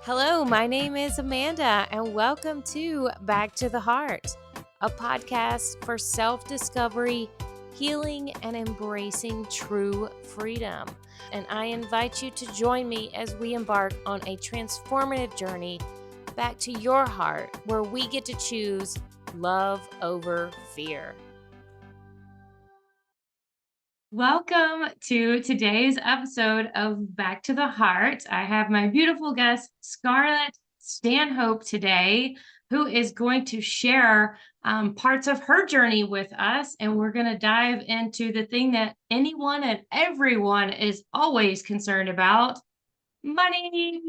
Hello, my name is Amanda, and welcome to Back to the Heart, a podcast for self discovery, healing, and embracing true freedom. And I invite you to join me as we embark on a transformative journey back to your heart, where we get to choose love over fear. Welcome to today's episode of Back to the Heart. I have my beautiful guest, Scarlett Stanhope, today, who is going to share parts of her journey with us. And we're going to dive into the thing that anyone and everyone is always concerned about: money.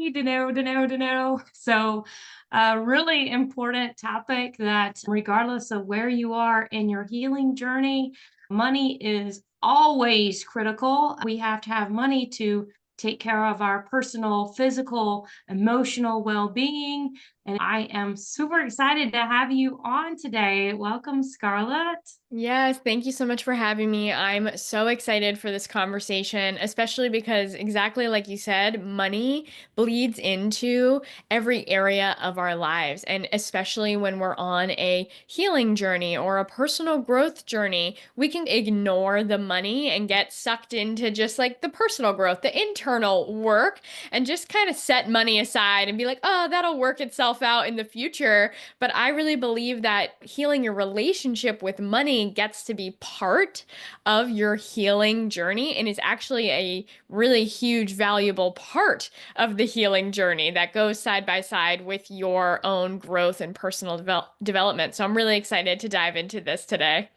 So, a really important topic that, regardless of where you are in your healing journey, money is always critical. We have to have money to take care of our personal, physical, emotional well being. And I am super excited to have you on today. Welcome, Scarlett. Yes, thank you so much for having me. I'm so excited for this conversation, especially because, exactly like you said, money bleeds into every area of our lives. And especially when we're on a healing journey or a personal growth journey, we can ignore the money and get sucked into just like the personal growth, the internal work, and just kind of set money aside and be like, oh, that'll work itself out in the future. But I really believe that healing your relationship with money gets to be part of your healing journey and is actually a really huge, valuable part of the healing journey that goes side by side with your own growth and personal development. So I'm really excited to dive into this today.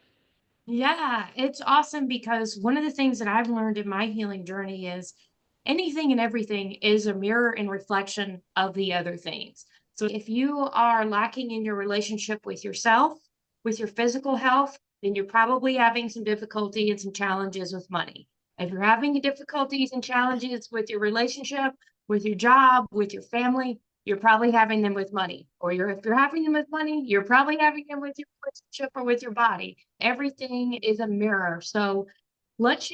Yeah, it's awesome because one of the things that I've learned in my healing journey is anything and everything is a mirror and reflection of the other things. So if you are lacking in your relationship with yourself, with your physical health, then you're probably having some difficulty and some challenges with money. If you're having difficulties and challenges with your relationship, with your job, with your family, you're probably having them with money. Or if you're having them with money, you're probably having them with your relationship or with your body. Everything is a mirror. So let's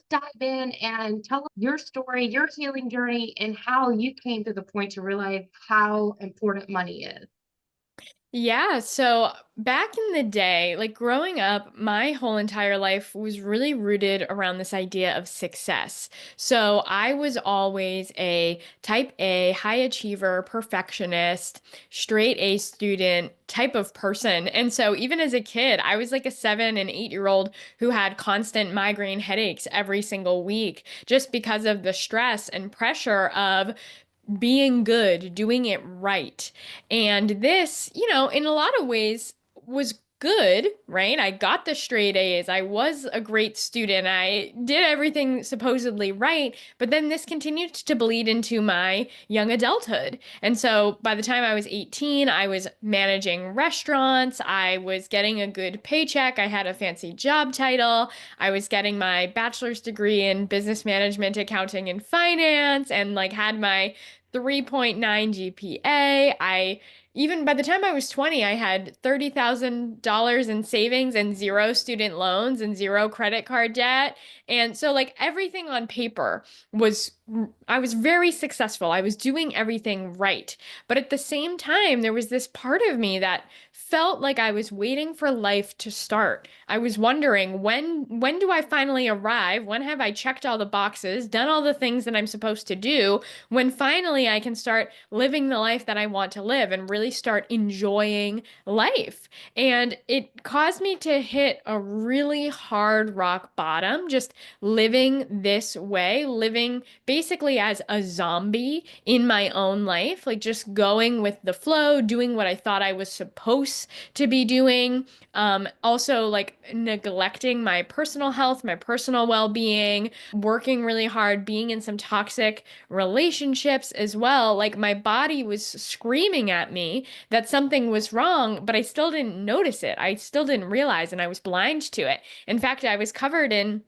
dive in and tell us your story, your healing journey, and how you came to the point to realize how important money is. Yeah, so back in the day, like growing up, my whole entire life was really rooted around this idea of success. So I was always a type A, high achiever, perfectionist, straight A student type of person. And so even as a kid, I was like a 7 and 8-year-old who had constant migraine headaches every single week just because of the stress and pressure of being good, doing it right. And this, in a lot of ways was good, right? I got the straight A's. I was a great student. I did everything supposedly right. But then this continued to bleed into my young adulthood. And so by the time I was 18, I was managing restaurants. I was getting a good paycheck. I had a fancy job title. I was getting my bachelor's degree in business management, accounting, and finance, and like had my 3.9 GPA. Even by the time I was 20, I had $30,000 in savings and zero student loans and zero credit card debt. And so like everything on paper was I was very successful. I was doing everything right. But at the same time, there was this part of me that felt like I was waiting for life to start. I was wondering when do I finally arrive? When have I checked all the boxes, done all the things that I'm supposed to do? When finally I can start living the life that I want to live and really start enjoying life. And it caused me to hit a really hard rock bottom, just living this way, living basically as a zombie in my own life, like just going with the flow, doing what I thought I was supposed to be doing. Also, like neglecting my personal health, my personal well being, working really hard, being in some toxic relationships as well. Like my body was screaming at me that something was wrong, but I still didn't notice it. I still didn't realize, and I was blind to it. In fact, I was covered in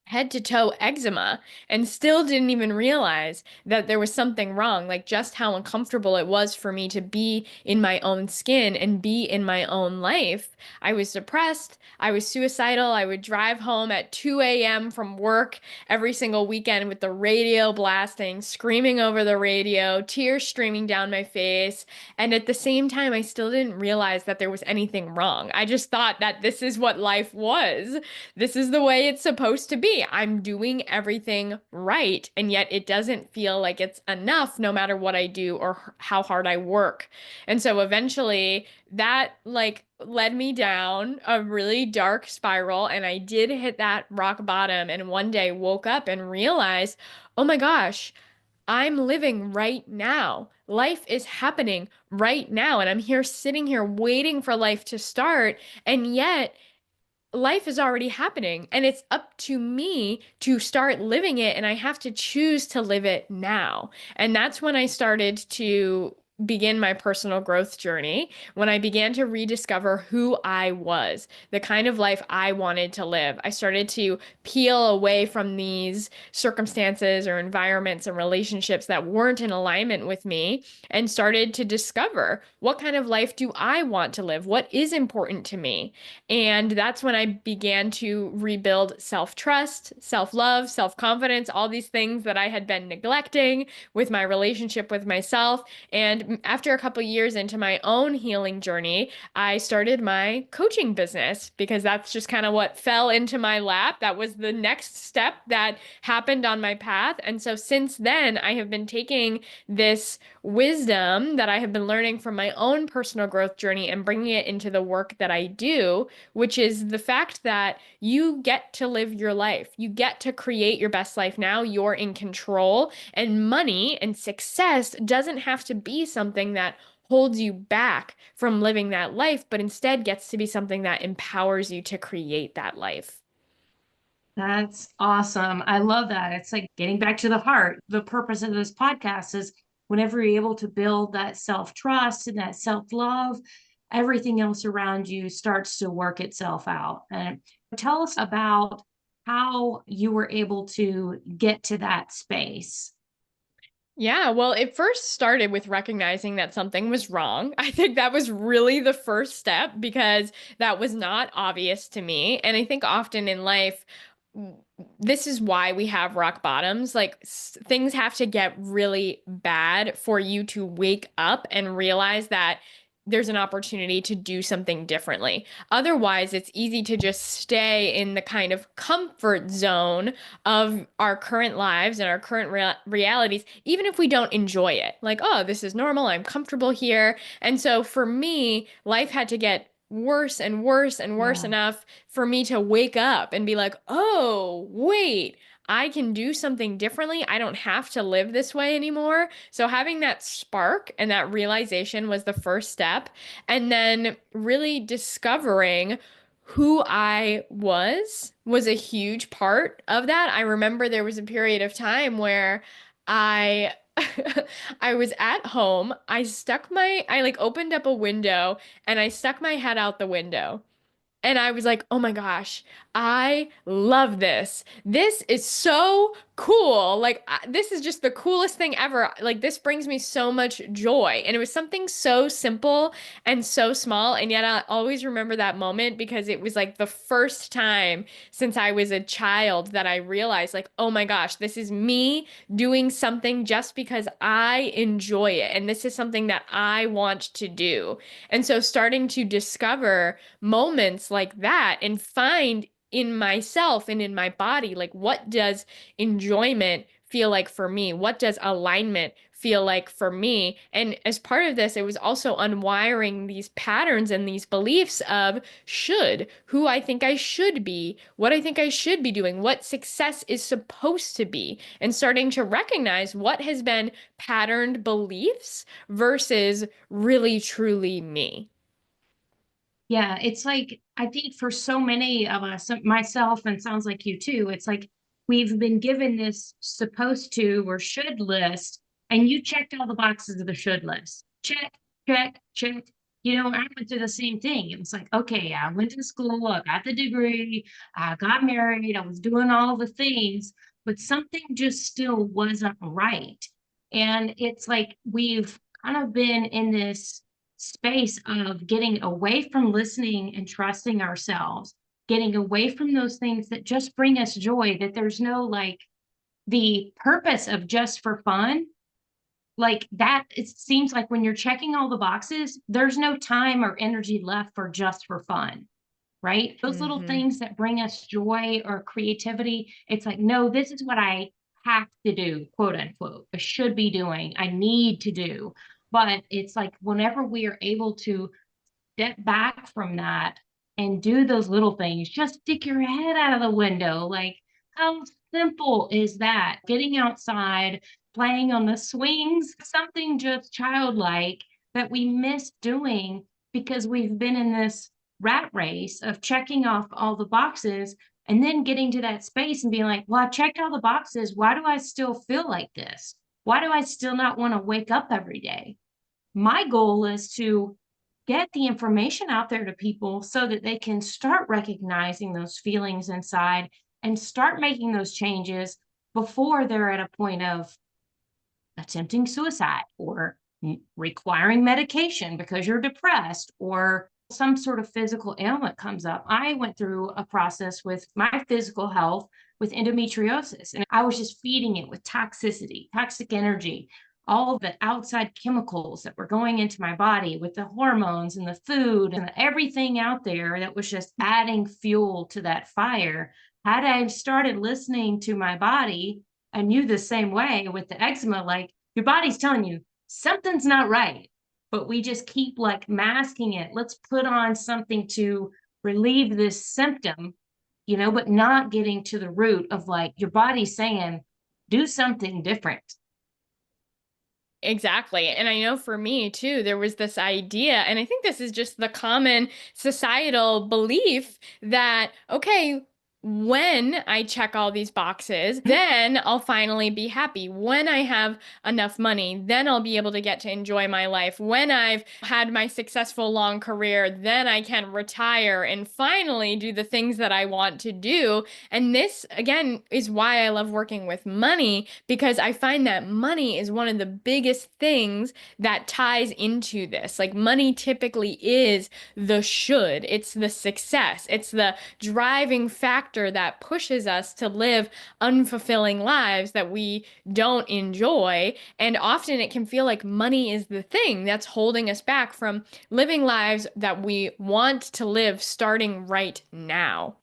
head to toe eczema and still didn't even realize that there was something wrong, like just how uncomfortable it was for me to be in my own skin and be in my own life. I was depressed, I was suicidal, I would drive home at 2 a.m. from work every single weekend with the radio blasting, screaming over the radio, tears streaming down my face. And at the same time, I still didn't realize that there was anything wrong. I just thought that this is what life was. This is the way it's supposed to be. I'm doing everything right, and yet it doesn't feel like it's enough no matter what I do or how hard I work. And so eventually that like led me down a really dark spiral, and I did hit that rock bottom and one day woke up and realized, "Oh my gosh, I'm living right now. Life is happening right now, and I'm here sitting here waiting for life to start, and yet life is already happening and it's up to me to start living it, and I have to choose to live it now." And that's when I started to begin my personal growth journey, when I began to rediscover who I was, the kind of life I wanted to live. I started to peel away from these circumstances or environments and relationships that weren't in alignment with me and started to discover, what kind of life do I want to live? What is important to me? And that's when I began to rebuild self-trust, self-love, self-confidence, all these things that I had been neglecting with my relationship with myself. And after a couple years into my own healing journey, I started my coaching business because that's just kind of what fell into my lap. That was the next step that happened on my path. And so since then, I have been taking this wisdom that I have been learning from my own personal growth journey and bringing it into the work that I do, which is the fact that you get to live your life. You get to create your best life now. You're in control, and money and success doesn't have to be something that holds you back from living that life, but instead gets to be something that empowers you to create that life. That's awesome. I love that. It's like getting back to the heart. The purpose of this podcast is whenever you're able to build that self trust and that self love, everything else around you starts to work itself out. And tell us about how you were able to get to that space. Yeah, well, it first started with recognizing that something was wrong. I think that was really the first step because that was not obvious to me. And I think often in life, w- this is why we have rock bottoms. Like things have to get really bad for you to wake up and realize that there's an opportunity to do something differently. Otherwise, it's easy to just stay in the kind of comfort zone of our current lives and our current realities, even if we don't enjoy it. Like, oh, this is normal. I'm comfortable here. And so for me, life had to get worse and worse and worse Yeah. enough for me to wake up and be like, oh, wait. I can do something differently. I don't have to live this way anymore. So, having that spark and that realization was the first step. And then really discovering who I was a huge part of that. I remember there was a period of time where I I was at home. I like opened up a window and I stuck my head out the window. And I was like, oh my gosh, I love this. This is so cool. Like, this is just the coolest thing ever. Like, this brings me so much joy. And it was something so simple and so small. And yet, I always remember that moment because it was like the first time since I was a child that I realized, like, oh my gosh, this is me doing something just because I enjoy it. And this is something that I want to do. And so, starting to discover moments like that and find in myself and in my body, like, what does enjoyment feel like for me? What does alignment feel like for me? And as part of this, it was also unwiring these patterns and these beliefs of who I think I should be, what I think I should be doing, what success is supposed to be, and starting to recognize what has been patterned beliefs versus really truly me. Yeah, it's like I think for so many of us, myself and sounds like you too, it's like we've been given this supposed to or should list, and you checked all the boxes of the should list. Check, check, check. I went through the same thing. It was like, okay, I went to school, I got the degree, I got married, I was doing all the things, but something just still wasn't right. And it's like we've kind of been in this space of getting away from listening and trusting ourselves, getting away from those things that just bring us joy, that there's no like the purpose of just for fun like, that it seems like when you're checking all the boxes, there's no time or energy left for just for fun, right? Those little Mhm. things that bring us joy or creativity, it's like, "No, this is what I have to do," quote, unquote. "I should be doing, I need to do." But it's like whenever we are able to step back from that and do those little things. Just stick your head out of the window. Like, how simple is that? Getting outside, playing on the swings, something just childlike that we miss doing because we've been in this rat race of checking off all the boxes and then getting to that space and being like, well, I checked all the boxes. Why do I still feel like this? Why do I still not want to wake up every day? My goal is to get the information out there to people so that they can start recognizing those feelings inside and start making those changes before they're at a point of attempting suicide or requiring medication because you're depressed or some sort of physical ailment comes up. I went through a process with my physical health with endometriosis, and I was just feeding it with toxicity, toxic energy, all of the outside chemicals that were going into my body with the hormones and the food and everything out there that was just adding fuel to that fire. Had I started listening to my body, I knew the same way with the eczema, like your body's telling you something's not right, but we just keep like masking it. Let's put on something to relieve this symptom, but not getting to the root of like your body saying, do something different. Exactly. And I know for me too, there was this idea, and I think this is just the common societal belief that, okay, when I check all these boxes, then I'll finally be happy. When I have enough money, then I'll be able to get to enjoy my life. When I've had my successful long career, then I can retire and finally do the things that I want to do. And this, again, is why I love working with money, because I find that money is one of the biggest things that ties into this. Like, money typically is the should, it's the success, it's the driving factor that pushes us to live unfulfilling lives that we don't enjoy. And often it can feel like money is the thing that's holding us back from living lives that we want to live starting right now.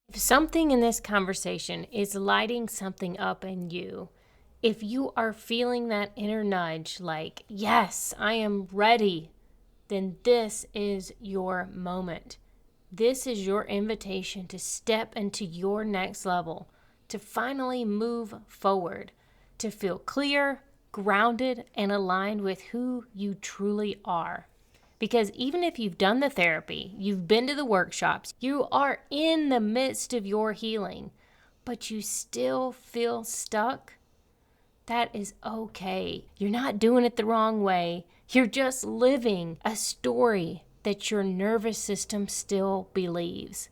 If something in this conversation is lighting something up in you, if you are feeling that inner nudge like, yes, I am ready, then this is your moment. This is your invitation to step into your next level, to finally move forward, to feel clear, grounded, and aligned with who you truly are. Because even if you've done the therapy, you've been to the workshops, you are in the midst of your healing, but you still feel stuck, that is okay. You're not doing it the wrong way. You're just living a story that your nervous system still believes.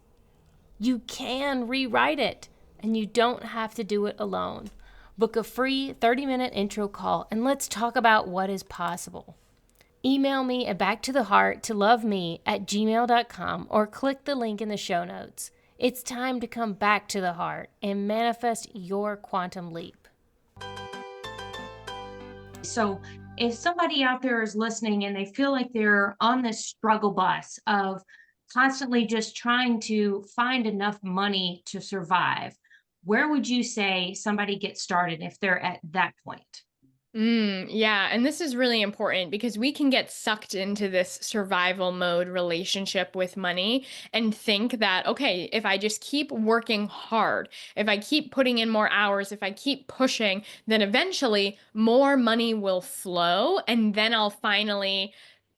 You can rewrite it, and you don't have to do it alone. Book a free 30-minute intro call, and let's talk about what is possible. Email me at backtotheheart@gmail.com or click the link in the show notes. It's time to come back to the heart and manifest your quantum leap. So if somebody out there is listening and they feel like they're on this struggle bus of constantly just trying to find enough money to survive, where would you say somebody gets started if they're at that point? Yeah, and this is really important because we can get sucked into this survival mode relationship with money and think that, okay, if I just keep working hard, if I keep putting in more hours, if I keep pushing, then eventually more money will flow and then I'll finally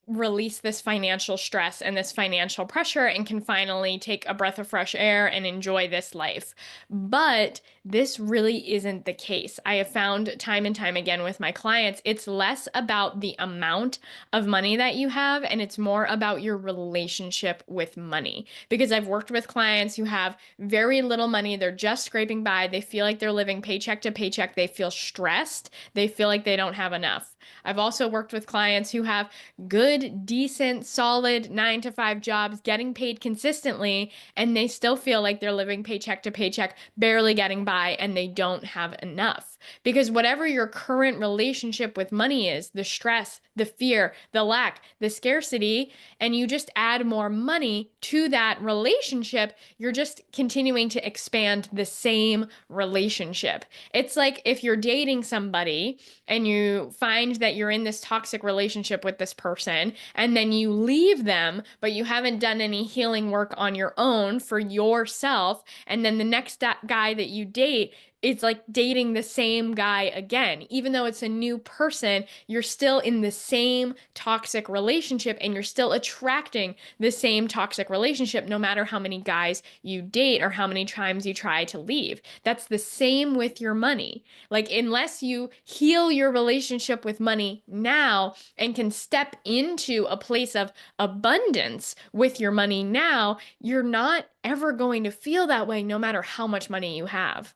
release this financial stress and this financial pressure and can finally take a breath of fresh air and enjoy this life. But this really isn't the case. I have found time and time again with my clients, it's less about the amount of money that you have and it's more about your relationship with money. Because I've worked with clients who have very little money, they're just scraping by, they feel like they're living paycheck to paycheck, they feel stressed, they feel like they don't have enough. I've also worked with clients who have good, decent, solid 9 to 5 jobs, getting paid consistently, and they still feel like they're living paycheck to paycheck, barely getting by, and they don't have enough. Because whatever your current relationship with money is, the stress, the fear, the lack, the scarcity, and you just add more money to that relationship, you're just continuing to expand the same relationship. It's like if you're dating somebody and you find that you're in this toxic relationship with this person and then you leave them, but you haven't done any healing work on your own for yourself. And then the next guy that you date, it's like dating the same guy again. Even though it's a new person, you're still in the same toxic relationship and you're still attracting the same toxic relationship no matter how many guys you date or how many times you try to leave. That's the same with your money. Like, unless you heal your relationship with money now and can step into a place of abundance with your money now, you're not ever going to feel that way no matter how much money you have.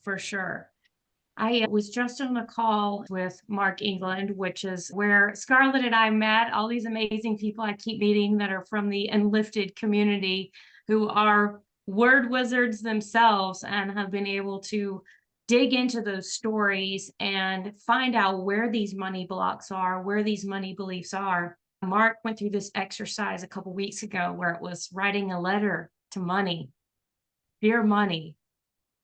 For sure. I was just on a call with Mark England, which is where Scarlett and I met. All these amazing people I keep meeting that are from the Enlifted community who are word wizards themselves and have been able to dig into those stories and find out where these money blocks are, where these money beliefs are. Mark went through this exercise a couple weeks ago where it was writing a letter to money, dear money,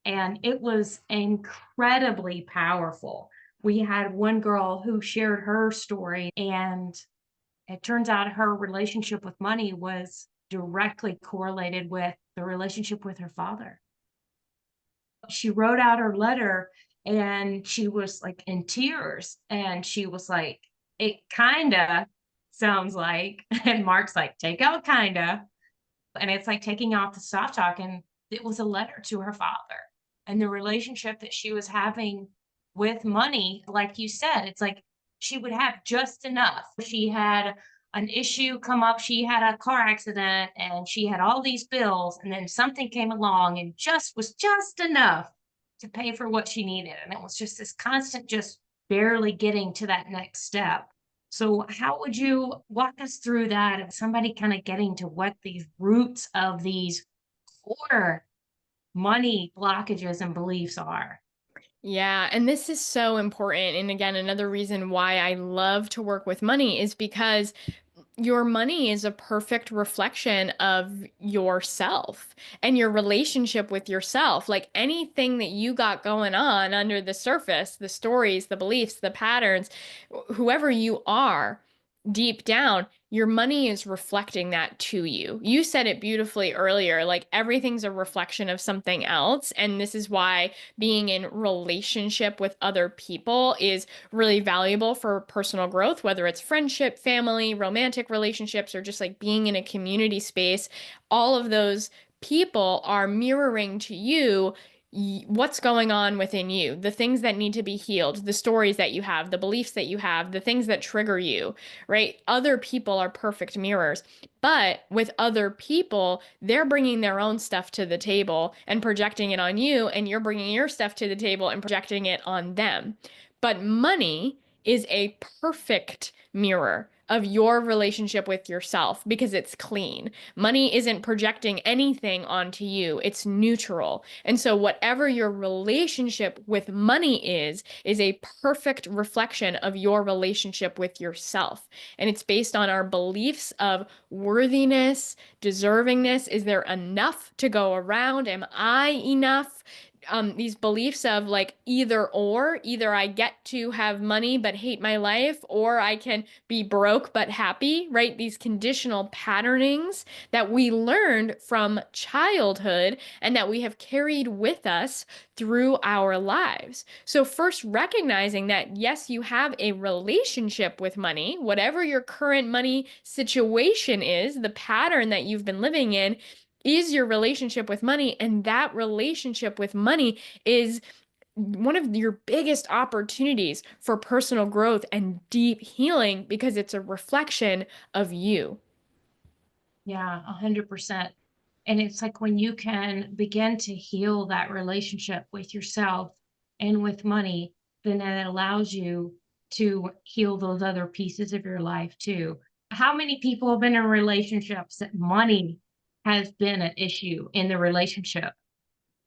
and it was incredibly powerful. We had one girl who shared her story, and it turns out her relationship with money was directly correlated with the relationship with her father. She wrote out her letter and she was like in tears, and she was like, it kinda sounds like, and Mark's like, take out kinda. And it's like taking off the soft talk. And it was a letter to her father and the relationship that she was having with money. Like you said, it's like she would have just enough. She had an issue come up, she had a car accident and she had all these bills, and then something came along and just was just enough to pay for what she needed. And it was just this constant, just barely getting to that next step. So, how would you walk us through that of somebody kind of getting to what these roots of these core money blockages and beliefs are? Yeah, and this is so important. And again, another reason why I love to work with money is because your money is a perfect reflection of yourself and your relationship with yourself. Like anything that you got going on under the surface, the stories, the beliefs, the patterns, whoever you are deep down, your money is reflecting that to you. You said it beautifully earlier, like everything's a reflection of something else. And this is why being in relationship with other people is really valuable for personal growth, whether it's friendship, family, romantic relationships, or just like being in a community space. All of those people are mirroring to you what's going on within you, the things that need to be healed, the stories that you have, the beliefs that you have, the things that trigger you, right? Other people are perfect mirrors. But with other people, they're bringing their own stuff to the table and projecting it on you, and you're bringing your stuff to the table and projecting it on them. But money is a perfect mirror of your relationship with yourself because it's clean. Money isn't projecting anything onto you, it's neutral. And so, whatever your relationship with money is a perfect reflection of your relationship with yourself. And it's based on our beliefs of worthiness, deservingness. Is there enough to go around? Am I enough? these beliefs of like either or, either I get to have money but hate my life, or I can be broke but happy, right? These conditional patternings that we learned from childhood and that we have carried with us through our lives. So, first recognizing that, yes, you have a relationship with money, whatever your current money situation is, the pattern that you've been living in is your relationship with money. And that relationship with money is one of your biggest opportunities for personal growth and deep healing because it's a reflection of you. Yeah, 100%. And it's like when you can begin to heal that relationship with yourself and with money, then it allows you to heal those other pieces of your life too. How many people have been in relationships that money has been an issue in the relationship?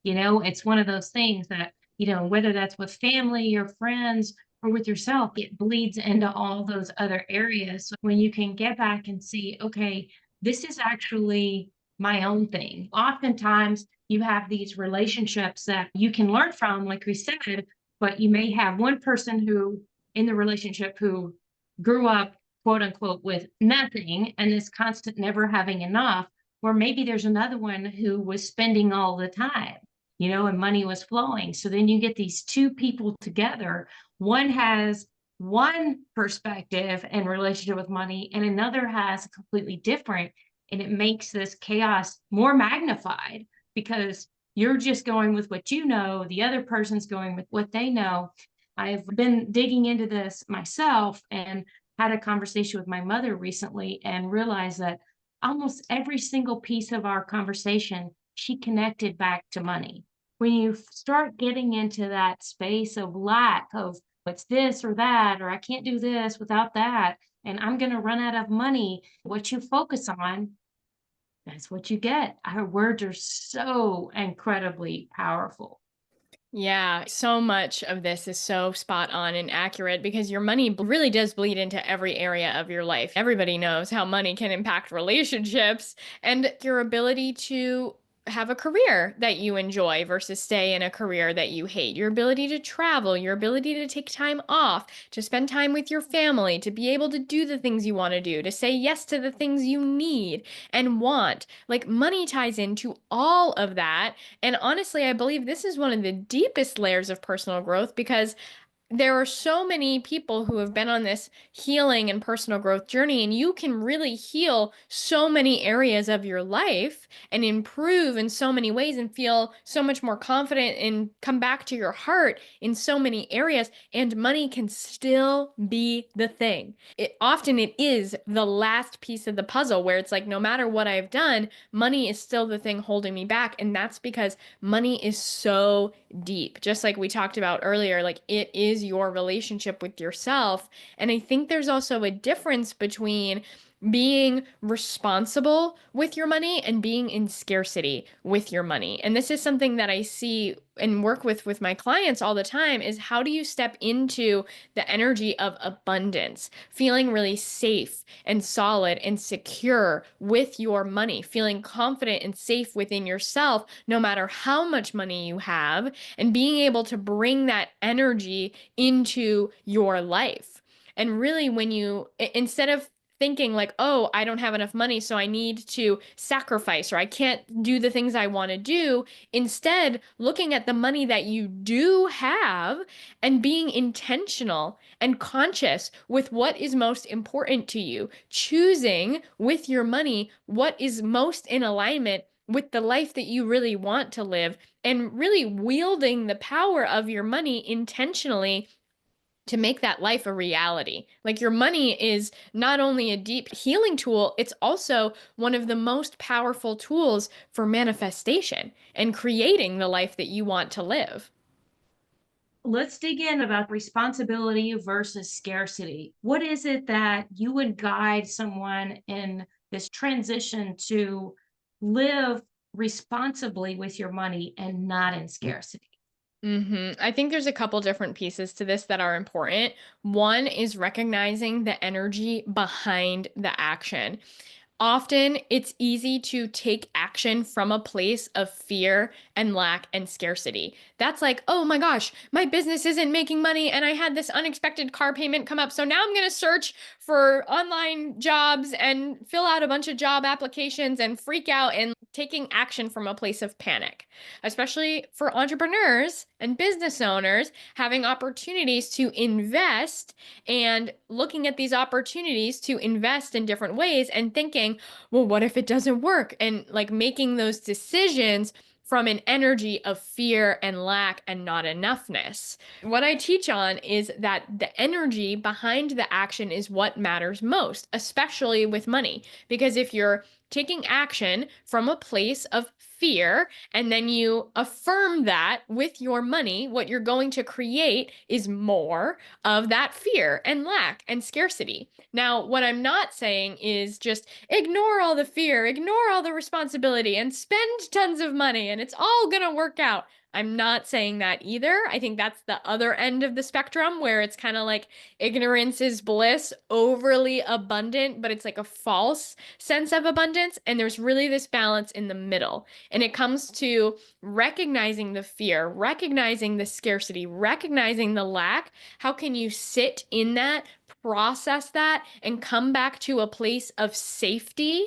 It's one of those things that, whether that's with family or friends or with yourself, it bleeds into all those other areas. So when you can get back and see, okay, this is actually my own thing. Oftentimes, you have these relationships that you can learn from, like we said, but you may have one person who in the relationship who grew up, quote unquote, with nothing and this constant never having enough. Or maybe there's another one who was spending all the time, and money was flowing. So then you get these two people together. One has one perspective and relationship with money, and another has a completely different. And it makes this chaos more magnified because you're just going with what you know, the other person's going with what they know. I've been digging into this myself and had a conversation with my mother recently and realized that almost every single piece of our conversation, she connected back to money. When you start getting into that space of lack of it's this or that, or I can't do this without that, and I'm going to run out of money, what you focus on, that's what you get. Our words are so incredibly powerful. Yeah, so much of this is so spot on and accurate because your money really does bleed into every area of your life. Everybody knows how money can impact relationships and your ability to have a career that you enjoy versus stay in a career that you hate. Your ability to travel, your ability to take time off, to spend time with your family, to be able to do the things you want to do, to say yes to the things you need and want. Like money ties into all of that, and honestly, I believe this is one of the deepest layers of personal growth because there are so many people who have been on this healing and personal growth journey, and you can really heal so many areas of your life and improve in so many ways and feel so much more confident and come back to your heart in so many areas. And money can still be the thing. It is the last piece of the puzzle where it's like, no matter what I've done, money is still the thing holding me back. And that's because money is so deep. Just like we talked about earlier, like it is your relationship with yourself. And I think there's also a difference between being responsible with your money and being in scarcity with your money. And this is something that I see and work with my clients all the time is how do you step into the energy of abundance, feeling really safe and solid and secure with your money, feeling confident and safe within yourself no matter how much money you have, and being able to bring that energy into your life. And really, when you, instead of thinking like, oh, I don't have enough money, so I need to sacrifice, or I can't do the things I want to do, instead, looking at the money that you do have and being intentional and conscious with what is most important to you, choosing with your money what is most in alignment with the life that you really want to live, and really wielding the power of your money intentionally to make that life a reality. Like your money is not only a deep healing tool, it's also one of the most powerful tools for manifestation and creating the life that you want to live. Let's dig in about responsibility versus scarcity. What is it that you would guide someone in this transition to live responsibly with your money and not in scarcity? I think there's a couple different pieces to this that are important. One is recognizing the energy behind the action. Often it's easy to take action from a place of fear and lack and scarcity. That's like, oh my gosh, my business isn't making money and I had this unexpected car payment come up. So now I'm going to search for online jobs and fill out a bunch of job applications and freak out, and taking action from a place of panic, especially for entrepreneurs and business owners having opportunities to invest and looking at these opportunities to invest in different ways and thinking, well, what if it doesn't work? And like making those decisions from an energy of fear and lack and not enoughness. What I teach on is that the energy behind the action is what matters most, especially with money. Because if you're taking action from a place of fear and then you affirm that with your money, what you're going to create is more of that fear and lack and scarcity. Now, what I'm not saying is just ignore all the fear, ignore all the responsibility, and spend tons of money and it's all going to work out. I'm not saying that either. I think that's the other end of the spectrum where it's kind of like ignorance is bliss, overly abundant, but it's like a false sense of abundance. And there's really this balance in the middle. And it comes to recognizing the fear, recognizing the scarcity, recognizing the lack. How can you sit in that, process that, and come back to a place of safety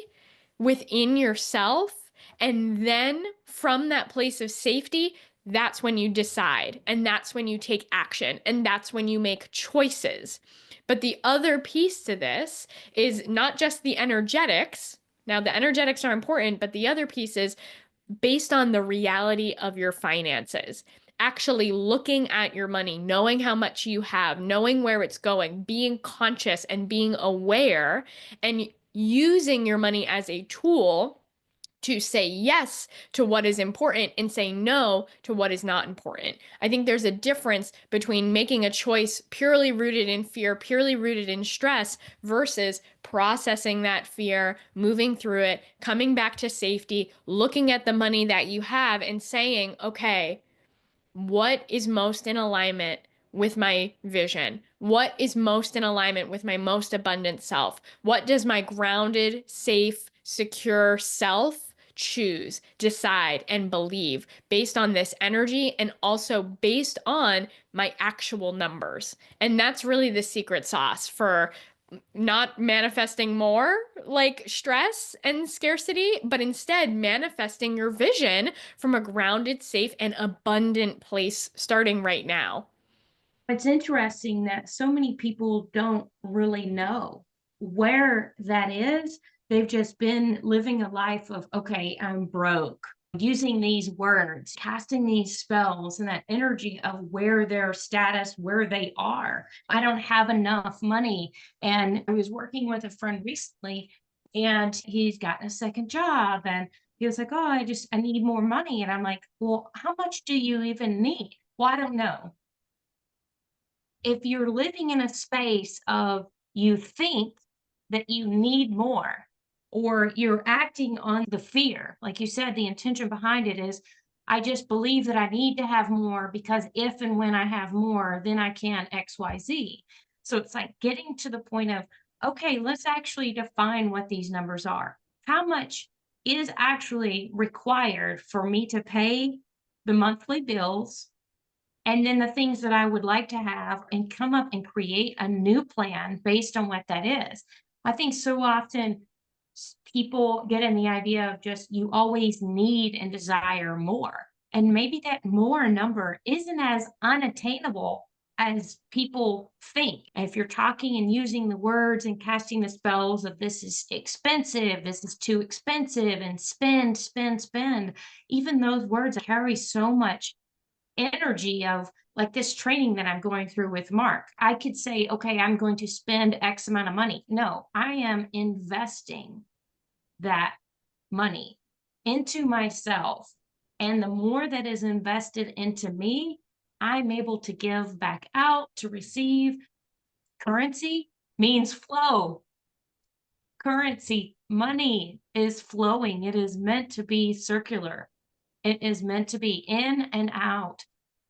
within yourself? And then from that place of safety, that's when you decide, and that's when you take action, and that's when you make choices. But the other piece to this is not just the energetics. Now, the energetics are important, but the other piece is based on the reality of your finances. Actually looking at your money, knowing how much you have, knowing where it's going, being conscious and being aware, and using your money as a tool to say yes to what is important and say no to what is not important. I think there's a difference between making a choice purely rooted in fear, purely rooted in stress, versus processing that fear, moving through it, coming back to safety, looking at the money that you have and saying, okay, what is most in alignment with my vision? What is most in alignment with my most abundant self? What does my grounded, safe, secure self choose, decide, and believe based on this energy and also based on my actual numbers? And that's really the secret sauce for not manifesting more like stress and scarcity, but instead manifesting your vision from a grounded, safe, and abundant place starting right now. It's interesting that so many people don't really know where that is. They've just been living a life of, okay, I'm broke, using these words, casting these spells, and that energy of where their status, where they are. I don't have enough money. And I was working with a friend recently, and he's gotten a second job. And he was like, oh, I need more money. And I'm like, well, how much do you even need? Well, I don't know. If you're living in a space of you think that you need more, or you're acting on the fear, like you said, the intention behind it is, I just believe that I need to have more because if and when I have more, then I can XYZ. So it's like getting to the point of, okay, let's actually define what these numbers are. How much is actually required for me to pay the monthly bills, and then the things that I would like to have, and come up and create a new plan based on what that is. I think so often people get in the idea of just you always need and desire more. And maybe that more number isn't as unattainable as people think. If you're talking and using the words and casting the spells of this is expensive, this is too expensive, and spend, spend, spend, even those words carry so much energy of like this training that I'm going through with Mark. I could say, okay, I'm going to spend X amount of money. No, I am investing that money into myself. And the more that is invested into me, I'm able to give back out to receive. Currency means flow. Currency, money is flowing. It is meant to be circular. It is meant to be in and out.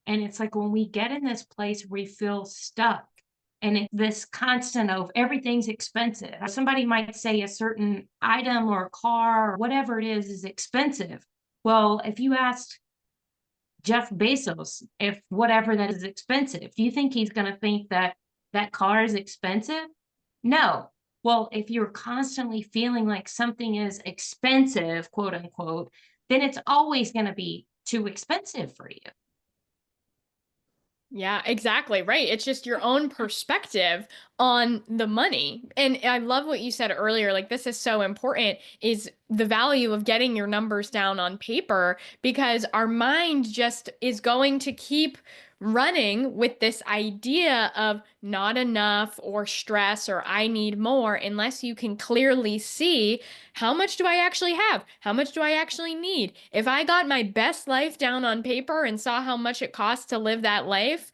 And it's like when we get in this place, we feel stuck. And this constant of everything's expensive. Somebody might say a certain item or car or whatever it is expensive. Well, if you ask Jeff Bezos if whatever that is expensive, do you think he's going to think that that car is expensive? No. Well, if you're constantly feeling like something is expensive, quote unquote, then it's always going to be too expensive for you. Yeah, exactly. Right. It's just your own perspective on the money. And I love what you said earlier. Like, this is so important, is the value of getting your numbers down on paper, because our mind just is going to keep running with this idea of not enough or stress or I need more, unless you can clearly see, how much do I actually have? How much do I actually need? If I got my best life down on paper and saw how much it costs to live that life,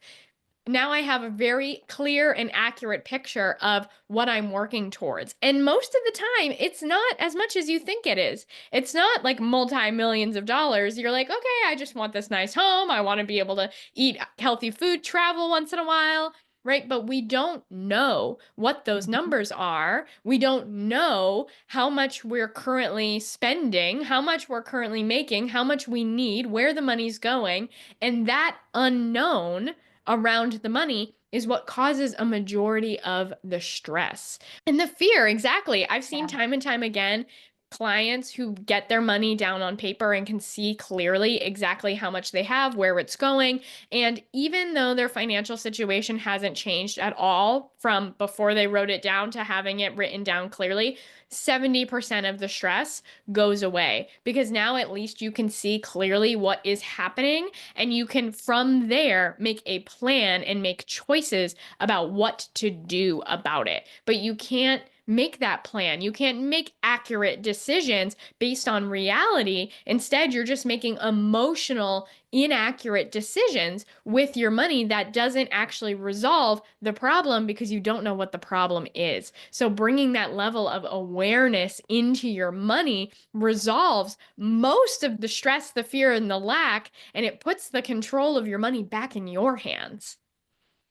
now I have a very clear and accurate picture of what I'm working towards. And most of the time, it's not as much as you think it is. It's not like multi-millions of dollars. You're like, okay, I just want this nice home. I want to be able to eat healthy food, travel once in a while. Right. But we don't know what those Mhm. numbers are. We don't know how much we're currently spending, how much we're currently making, how much we need, where the money's going. And that unknown around the money is what causes a majority of the stress and the fear. Exactly. I've seen Yeah. time and time again clients who get their money down on paper and can see clearly exactly how much they have, where it's going. And even though their financial situation hasn't changed at all from before they wrote it down to having it written down clearly, 70% of the stress goes away, because now at least you can see clearly what is happening, and you can from there make a plan and make choices about what to do about it. But you can't make that plan. You can't make accurate decisions based on reality. Instead, you're just making emotional, inaccurate decisions with your money that doesn't actually resolve the problem, because you don't know what the problem is. So bringing that level of awareness into your money resolves most of the stress, the fear, and the lack, and it puts the control of your money back in your hands.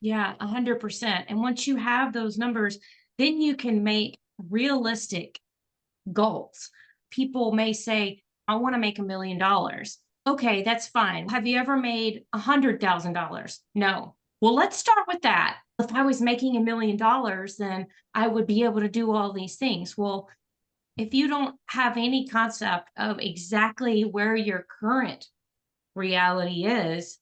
Yeah, 100%. And once you have those numbers, then you can make realistic goals. People may say, I want to make $1 million. Okay, that's fine. Have you ever made $100,000? No. Well, let's start with that. If I was making $1 million, then I would be able to do all these things. Well, if you don't have any concept of exactly where your current reality is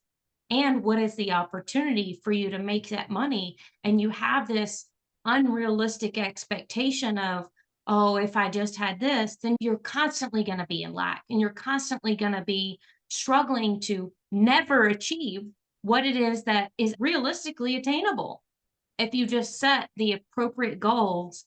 and what is the opportunity for you to make that money, and you have this unrealistic expectation of, oh, if I just had this, then you're constantly going to be in lack, and you're constantly going to be struggling to never achieve what it is that is realistically attainable if you just set the appropriate goals.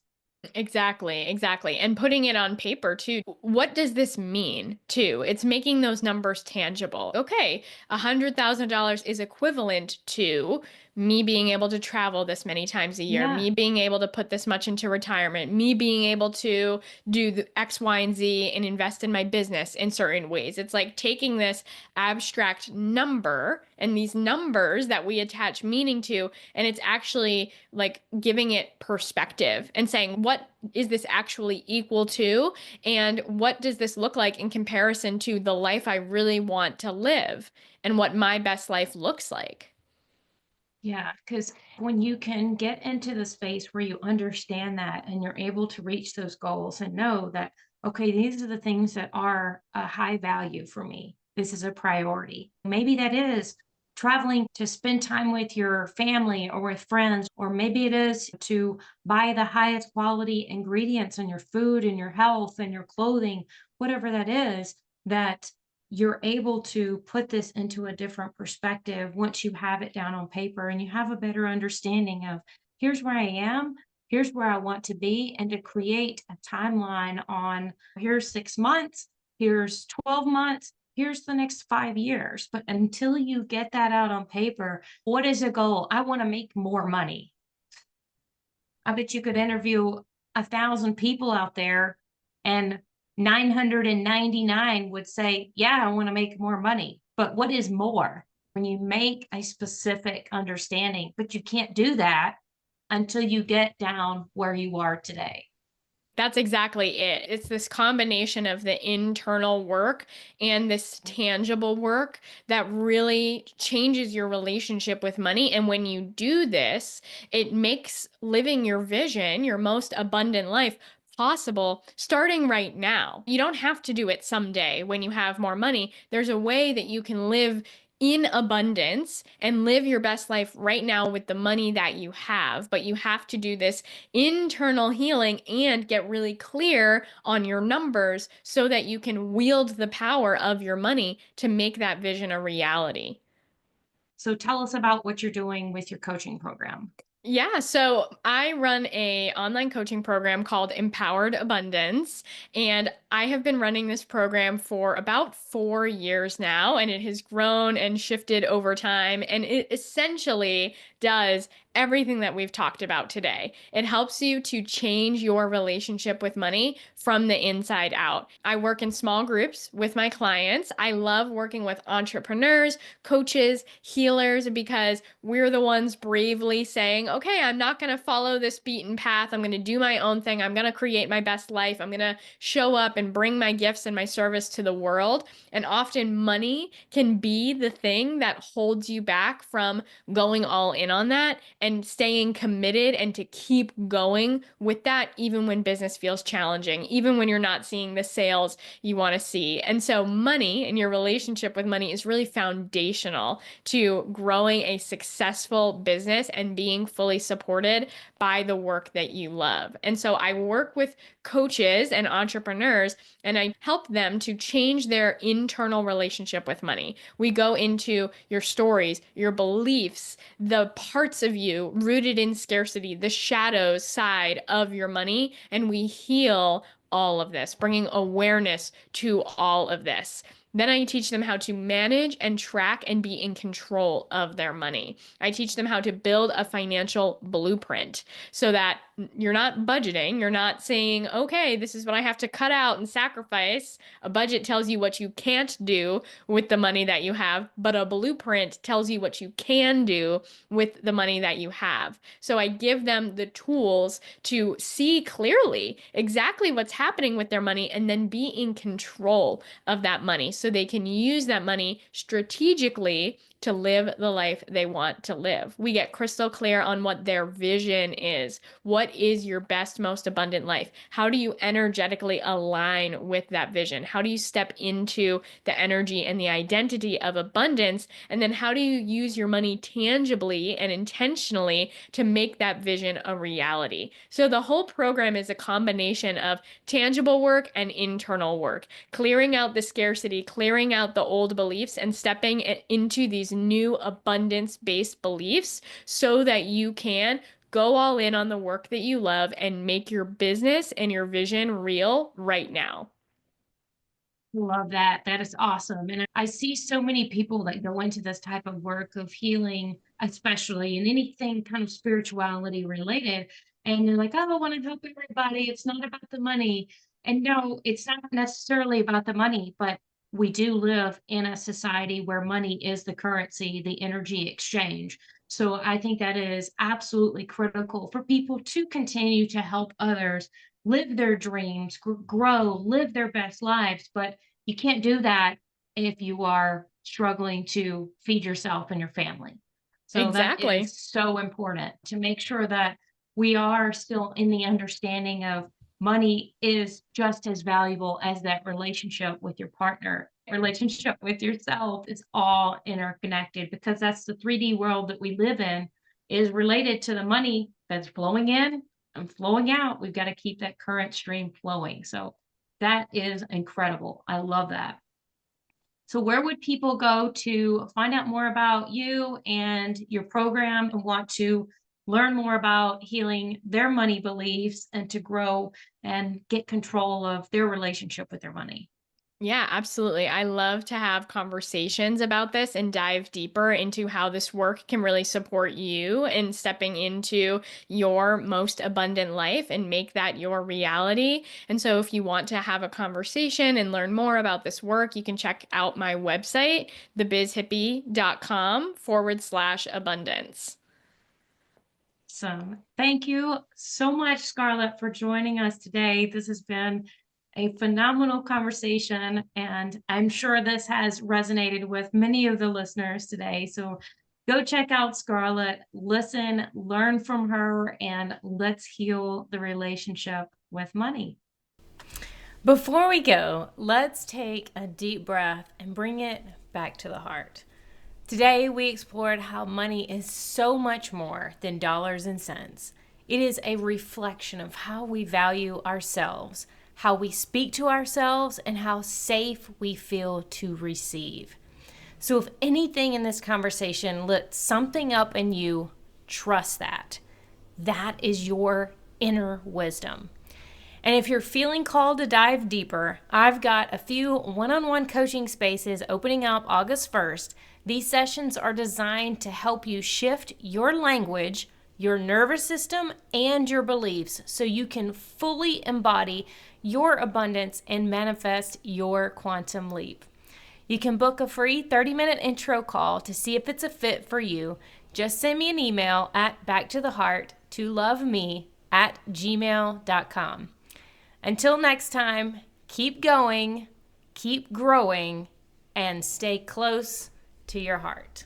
Exactly, exactly. And putting it on paper too. What does this mean too? It's making those numbers tangible. Okay, $100,000 is equivalent to me being able to travel this many times a year, Yeah. me being able to put this much into retirement, me being able to do the X, Y, and Z and invest in my business in certain ways. It's like taking this abstract number and these numbers that we attach meaning to, and it's actually like giving it perspective and saying, what is this actually equal to? And what does this look like in comparison to the life I really want to live and what my best life looks like? Yeah, because when you can get into the space where you understand that and you're able to reach those goals and know that, okay, these are the things that are a high value for me. This is a priority. Maybe that is traveling to spend time with your family or with friends, or maybe it is to buy the highest quality ingredients in your food and your health and your clothing, whatever that is, that you're able to put this into a different perspective once you have it down on paper and you have a better understanding of, here's where I am, here's where I want to be, and to create a timeline on, here's 6 months, here's 12 months, here's the next 5 years. But until you get that out on paper, what is a goal? I want to make more money. I bet you could interview 1,000 people out there, and 999 would say, yeah, I want to make more money. But what is more? When you make a specific understanding, but you can't do that until you get down where you are today. That's exactly it. It's this combination of the internal work and this tangible work that really changes your relationship with money. And when you do this, it makes living your vision, your most abundant life, possible starting right now. You don't have to do it someday when you have more money. There's a way that you can live in abundance and live your best life right now with the money that you have. But you have to do this internal healing and get really clear on your numbers so that you can wield the power of your money to make that vision a reality. So tell us about what you're doing with your coaching program. Yeah, so I run a online coaching program called Empowered Abundance, and I have been running this program for about 4 years now, and it has grown and shifted over time, and it essentially does everything that we've talked about today. It helps you to change your relationship with money from the inside out. I work in small groups with my clients. I love working with entrepreneurs, coaches, healers, because we're the ones bravely saying, okay, I'm not going to follow this beaten path. I'm going to do my own thing. I'm going to create my best life. I'm going to show up and bring my gifts and my service to the world. And often money can be the thing that holds you back from going all in on that and staying committed and to keep going with that, even when business feels challenging, even when you're not seeing the sales you want to see. And so money and your relationship with money is really foundational to growing a successful business and being fully supported by the work that you love. And so I work with coaches and entrepreneurs and I help them to change their internal relationship with money. We go into your stories, your beliefs, the parts of you rooted in scarcity, the shadows side of your money, and we heal all of this, bringing awareness to all of this. Then I teach them how to manage and track and be in control of their money. I teach them how to build a financial blueprint so that you're not budgeting. You're not saying, okay, this is what I have to cut out and sacrifice. A budget tells you what you can't do with the money that you have, but a blueprint tells you what you can do with the money that you have. So I give them the tools to see clearly exactly what's happening with their money and then be in control of that money so they can use that money strategically to live the life they want to live. We get crystal clear on what their vision is. What is your best, most abundant life? How do you energetically align with that vision? How do you step into the energy and the identity of abundance? And then how do you use your money tangibly and intentionally to make that vision a reality? So the whole program is a combination of tangible work and internal work, clearing out the scarcity, clearing out the old beliefs, and stepping into these new abundance-based beliefs so that you can go all in on the work that you love and make your business and your vision real right now. Love that. That is awesome. And I see so many people that go into this type of work of healing, especially in anything kind of spirituality related. And they're like, oh, I want to help everybody. It's not about the money. And no, it's not necessarily about the money, but we do live in a society where money is the currency, the energy exchange. So I think that is absolutely critical for people to continue to help others live their dreams, grow, live their best lives. But you can't do that if you are struggling to feed yourself and your family. So that Exactly. is so important to make sure that we are still in the understanding of money is just as valuable as that relationship with your partner. Relationship with yourself is all interconnected because that's the 3D world that we live in is related to the money that's flowing in and flowing out. We've got to keep that current stream flowing. So that is incredible. I love that. So where would people go to find out more about you and your program and want to learn more about healing their money beliefs and to grow and get control of their relationship with their money? Yeah, absolutely. I love to have conversations about this and dive deeper into how this work can really support you in stepping into your most abundant life and make that your reality. And so, if you want to have a conversation and learn more about this work, you can check out my website, thebizhippie.com/abundance. Awesome. Thank you so much, Scarlett, for joining us today. This has been a phenomenal conversation, and I'm sure this has resonated with many of the listeners today. So go check out Scarlett, listen, learn from her, and let's heal the relationship with money. Before we go, let's take a deep breath and bring it back to the heart. Today, we explored how money is so much more than dollars and cents. It is a reflection of how we value ourselves, how we speak to ourselves, and how safe we feel to receive. So if anything in this conversation lit something up in you, trust that. That is your inner wisdom. And if you're feeling called to dive deeper, I've got a few one-on-one coaching spaces opening up August 1st. These sessions are designed to help you shift your language, your nervous system, and your beliefs so you can fully embody your abundance and manifest your quantum leap. You can book a free 30-minute intro call to see if it's a fit for you. Just send me an email at backtotheheart2loveme@gmail.com. Until next time, keep going, keep growing, and stay close to your heart.